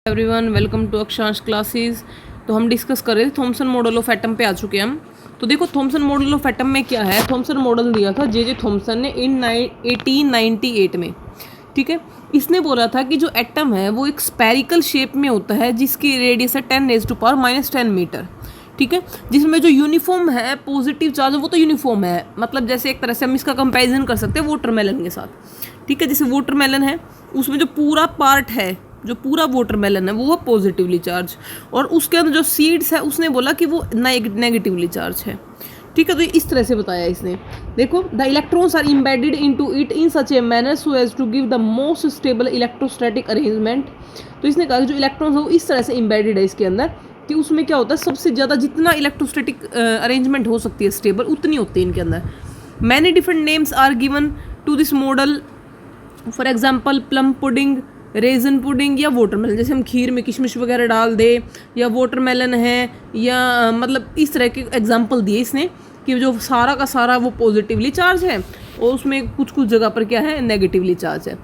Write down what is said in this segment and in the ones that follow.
Everyone welcome to अक्षांश classes. तो हम डिस्कस कर रहे थे थॉमसन मॉडल ऑफ एटम पे आ चुके हैं हम। तो देखो थॉमसन मॉडल ऑफ एटम में क्या है, थॉमसन मॉडल दिया था जे थॉमसन ने इन 1898 में। ठीक है, इसने बोला था कि जो एटम है वो एक स्पेरिकल शेप में होता है जिसकी रेडियस है 10⁻⁻10 मीटर। ठीक है, जिसमें जो यूनिफॉर्म है पॉजिटिव चार्ज वो तो यूनिफॉर्म है, मतलब जैसे एक तरह से हम इसका कंपैरिजन कर सकते हैं वाटरमेलन के साथ। ठीक है, जैसे वाटरमेलन है उसमें जो पूरा पार्ट है, जो पूरा वाटरमेलन है वो पॉजिटिवली चार्ज, और उसके अंदर जो सीड्स है उसने बोला कि वो नेगेटिवली चार्ज है। ठीक है, तो इस तरह से बताया इसने। देखो, the electrons are embedded into it in such a manner so as to give the most stable electrostatic arrangement. तो इसने कहा कि जो इलेक्ट्रॉन्स है वो इस तरह से इम्बेडेड है इसके अंदर कि उसमें क्या होता है, सबसे ज़्यादा जितना इलेक्ट्रोस्टैटिक अरेंजमेंट हो सकती है स्टेबल, उतनी होती है इनके अंदर। Many different names are given to this model, for example plum pudding, raisin pudding या वाटरमेलन। जैसे हम खीर में किशमिश वगैरह डाल दे, या वाटरमेलन है, या मतलब इस तरह के एग्जाम्पल दिए इसने कि जो सारा का सारा वो पॉजिटिवली चार्ज है और उसमें कुछ कुछ जगह पर क्या है, नेगेटिवली चार्ज है।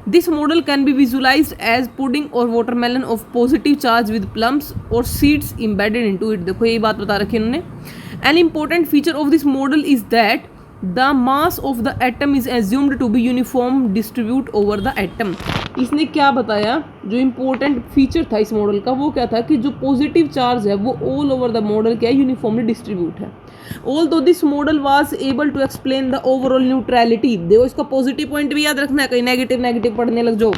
This model can be visualized as pudding और watermelon of positive charge with plums और सीड्स इम्बेडेड इनटू इट। देखो यही बात बता रखी है इन्होंने। An important feature of this model is that the mass of the atom is assumed to be uniform distribute over the atom. इसने क्या बताया, जो इम्पोर्टेंट फीचर था इस मॉडल का वो क्या था कि जो पॉजिटिव चार्ज है वो ऑल ओवर द मॉडल क्या है, यूनिफॉर्मली डिस्ट्रीब्यूट है। Although this model was able to explain the overall neutrality. देखो इसका पॉजिटिव पॉइंट भी याद रखना है, कहीं नेगेटिव पढ़ने लग जाओ।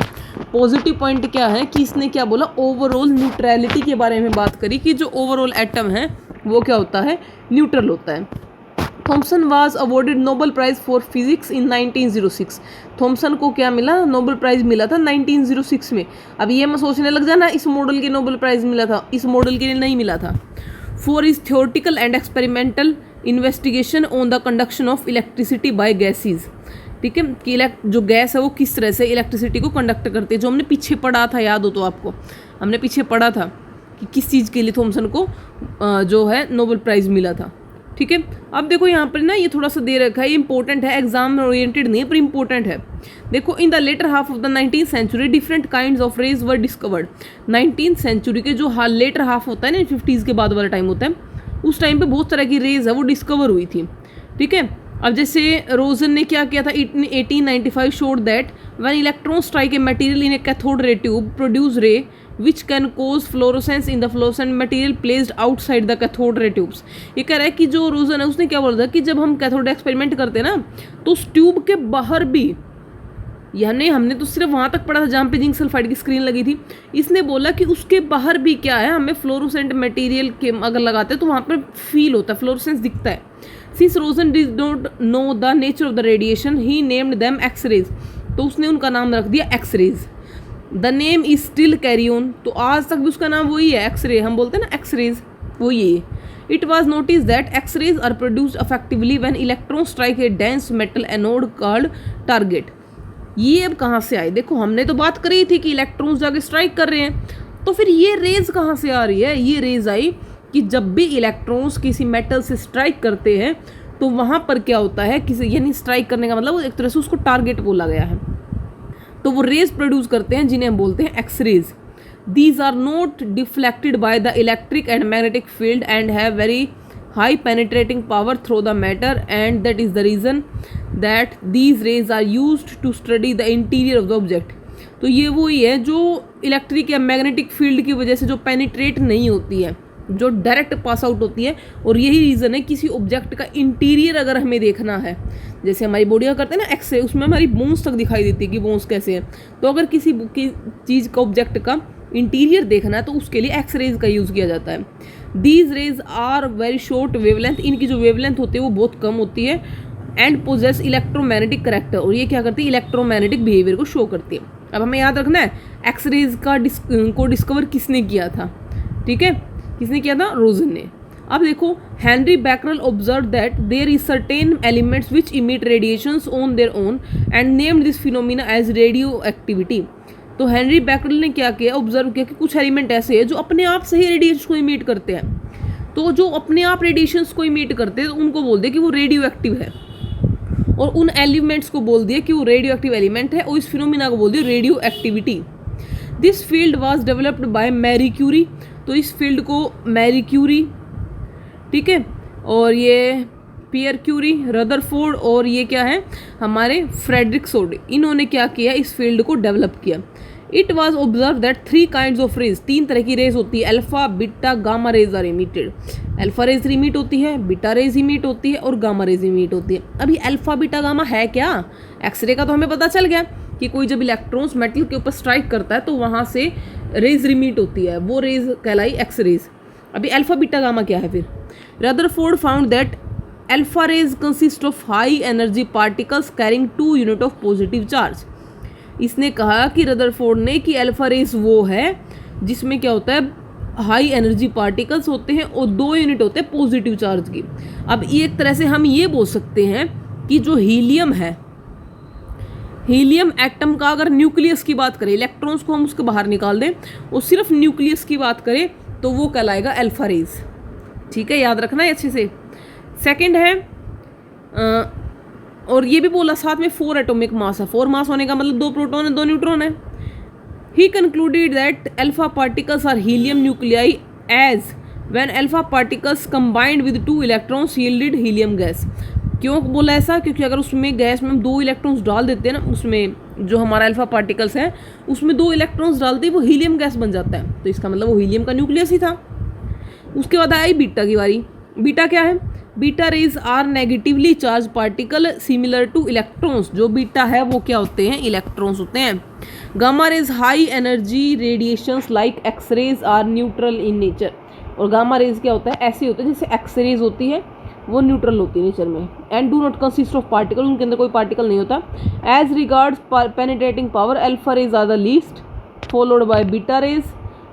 पॉजिटिव पॉइंट क्या है कि इसने क्या बोला, ओवरऑल न्यूट्रलिटी के बारे में बात करी कि जो ओवरऑल एटम है वो क्या होता है, न्यूट्रल होता है। Thomson was awarded Nobel prize for physics in 1906। Thomson को क्या मिला, नोबेल प्राइज मिला था 1906 में। अब ये मैं सोचने लग जाना इस मॉडल के नोबेल प्राइज मिला था, इस मॉडल के लिए नहीं मिला था। For is theoretical and experimental investigation on the conduction of electricity bye gases. ठीक है, कि जो गैस है वो किस तरह से इलेक्ट्रिसिटी को कंडक्ट करती है, जो हमने पीछे पढ़ा था, याद हो तो आपको, हमने पीछे पढ़ा था कि किस चीज़ के लिए थॉमसन को जो है नोबेल प्राइज मिला था। ठीक है, अब देखो यहाँ पर ना ये थोड़ा सा दे रखा है, इंपॉर्टेंट है, एग्जाम ओरिएंटेड नहीं है पर इंपॉर्टेंट है। देखो, in the latter half of the 19th century different kinds of rays were discovered. 19th century के जो लेटर हाफ होता है ना, 50s के बाद वाला टाइम होता है, उस टाइम पे बहुत तरह की रेज है वो डिस्कवर हुई थी। ठीक है, अब जैसे रोजन ने क्या किया था, 1895 showed that when electron strike a material in A cathode ray tube produce रे which can cause fluorescence in the fluorescent material placed outside the cathode ray tubes। ये कह रहा है कि जो रोजन है उसने क्या बोला था कि जब हम कैथोड एक्सपेरिमेंट करते हैं ना तो उस ट्यूब के बाहर भी, यानी हमने तो सिर्फ वहाँ तक पढ़ा था जहाँ पे जिंक सल्फाइड की स्क्रीन लगी थी, इसने बोला कि उसके बाहर भी क्या है, हमें फ्लोरोसेंट मटेरियल के अगर लगाते हैं तो वहाँ पर फील होता है, फ्लोरोसेंस दिखता है। Since Roentgen did not know the nature of the radiation he named them X rays. तो उसने उनका नाम रख दिया X rays. The name is still carry on. तो आज तक भी उसका नाम वही है, एक्सरे, हम बोलते हैं ना एक्सरेज, वो ये। It was notice that X rays are produced effectively when electron strike a dense metal anode called target. ये अब कहाँ से आए, देखो हमने तो बात करी थी कि इलेक्ट्रॉन्स जाके स्ट्राइक कर रहे हैं, तो फिर ये रेज कहाँ से आ रही है। ये रेज आई कि जब भी इलेक्ट्रॉन्स किसी मेटल से स्ट्राइक करते हैं तो वहाँ पर क्या होता है, किसी यानी स्ट्राइक करने का मतलब एक तरह से उसको टारगेट बोला गया है, तो वो रेज प्रोड्यूस करते हैं जिन्हें हम बोलते हैं X rays. These are not deflected by the electric and magnetic field and have very high penetrating power through the matter, and that is the reason that these rays are used to study the interior of the object. तो ये वही है जो electric या magnetic field की वजह से जो पेनिट्रेट नहीं होती है, जो डायरेक्ट पास आउट होती है, और यही रीज़न है किसी ऑब्जेक्ट का इंटीरियर अगर हमें देखना है, जैसे हमारी बॉडी का करते हैं ना एक्सरे, उसमें हमारी बोन्स तक दिखाई देती है कि बोन्स कैसे हैं। तो अगर किसी चीज़ का ऑब्जेक्ट का इंटीरियर देखना है तो उसके लिए एक्सरेज का यूज़ किया जाता है। These rays are very short wavelength, इनकी जो वेवलेंथ होती है वो बहुत कम होती है, एंड पोजेस इलेक्ट्रोमैग्नेटिक करेक्टर, और ये क्या करती है, इलेक्ट्रोमैग्नेटिक बिहेवियर को शो करती है। अब हमें याद रखना है एक्सरेज को डिस्कवर किसने किया था। ठीक है, किसने किया था, रोजन ने। अब देखो, Henri Becquerel observe that there is certain elements which emit radiations on their own and named this phenomena as radioactivity. तो हेनरी बैकरल ने क्या किया, ऑब्जर्व किया कि कुछ एलिमेंट ऐसे हैं जो अपने आप से ही रेडिएशन को इमिट करते हैं। तो जो अपने आप रेडिएशंस को इमिट करते हैं तो उनको बोल दिया कि वो रेडियो एक्टिव है, और उन एलिमेंट्स को बोल दिया कि वो रेडियो एक्टिव एलिमेंट है, और इस फिनोमिना को बोल दिया radioactivity. This field was developed by Marie Curie, तो इस फील्ड को मैरी क्यूरी, ठीक है, और ये पियर क्यूरी, रदरफोर्ड और ये क्या है हमारे फ्रेडरिक सोडे, इन्होंने क्या किया, इस फील्ड को डेवलप किया। It was observe that 3 kinds of rays, 3 तरह की रेज होती है, alpha beta gamma rays are emitted. Alpha rays emit होती है, बीटा रेज इमिट होती है और गामा रेज इमिट होती है। अभी अल्फा बीटा गामा है क्या, एक्सरे का तो हमें पता चल गया कि कोई जब इलेक्ट्रॉन्स मेटल के ऊपर स्ट्राइक करता है तो वहाँ से रेज इमिट होती है, वो रेज कहलाई एक्स रेज। अभी अल्फा बीटा गामा क्या है फिर? Rutherford found that alpha rays consist of high energy particles carrying 2 unit of positive charge. इसने कहा कि रदरफोर्ड ने कि अल्फा रेज वो है जिसमें क्या होता है, हाई एनर्जी पार्टिकल्स होते हैं और 2 यूनिट होते हैं पॉजिटिव चार्ज की। अब एक तरह से हम ये बोल सकते हैं कि जो हीलियम है, हीलियम एटम का अगर न्यूक्लियस की बात करें, इलेक्ट्रॉन्स को हम उसके बाहर निकाल दें और सिर्फ न्यूक्लियस की बात करें तो वो कहलाएगा अल्फा रेज। ठीक है, याद रखना है अच्छे से। सेकंड है और ये भी बोला साथ में 4 एटॉमिक मास है। 4 मास होने का मतलब 2 प्रोटॉन है 2 न्यूट्रॉन है। He concluded that alpha particles are helium nuclei as when alpha particles combined with 2 electrons yielded helium gas. क्यों बोला ऐसा? क्योंकि अगर उसमें गैस में हम 2 इलेक्ट्रॉन्स डाल देते हैं ना, उसमें जो हमारा अल्फा पार्टिकल्स है उसमें 2 इलेक्ट्रॉन्स डालते ही वो हीलियम गैस बन जाता है, तो इसका मतलब वो हीलियम का न्यूक्लियस ही था। उसके बाद आई बीटा की बारी। बीटा क्या है? Beta rays are negatively charge particle similar to electrons. जो बीटा है वो क्या होते हैं? इलेक्ट्रॉन्स होते हैं। Gamma rays high energy radiations like X rays are neutral in nature. और गामा रेज क्या होता है? ऐसे होते हैं जैसे एक्स रेज होती है, वो न्यूट्रल होती है नेचर में। And do not consist of particle, उनके अंदर कोई पार्टिकल नहीं होता। As regards penetrating power alpha rays are the least followed by beta rays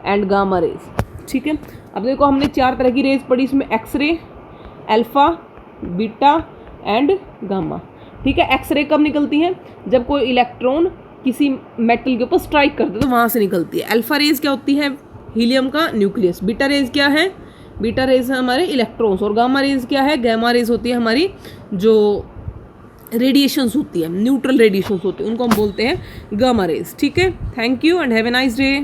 and gamma rays. ठीक है, अब देखो हमने 4 तरह की रेज पढ़ी, इसमें X ray, alpha, beta and gamma. ठीक है, एक्सरे कब निकलती है? जब कोई इलेक्ट्रॉन किसी मेटल के ऊपर स्ट्राइक करता है तो वहाँ से निकलती है। अल्फा रेज क्या होती है? हीलियम का न्यूक्लियस। बीटा रेज क्या है? बीटा रेज है हमारे इलेक्ट्रॉन्स। और गामा रेज क्या है? गामा रेज होती है हमारी जो रेडिएशंस होती है, न्यूट्रल रेडिएशंस होती है, उनको हम बोलते हैं गामा रेज। ठीक है, thank you and have a nice day.